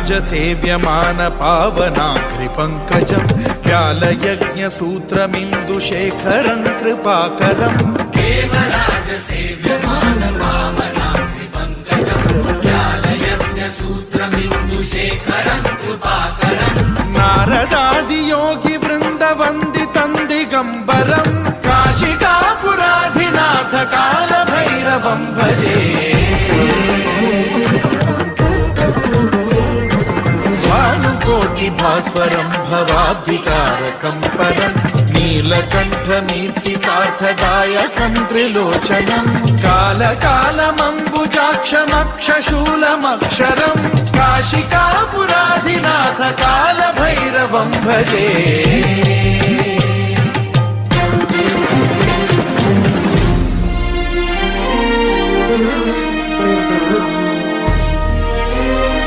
सेव्यमान पावनाग्रिपङ्कजं व्यालयज्ञसूत्रमिन्दुशेखरं कृपाकरम् देवराज सेव्यमान पावनाग्रिपङ्कजं व्यालयज्ञसूत्रमिन्दुशेखरं कृपाकरम् नारदादियोगि वृन्दवन्दितं दिगम्बरं काशिकापुराधिनाथ कालभैरवं भजे भास्वरं भवाब्धिकारकं परं नीलकण्ठमीप्सितार्थदायकं त्रिलोचनं कालकालमम्बुजाक्षमक्षशूलमक्षरं काशिकापुराधिनाथ कालभैरवं भजे।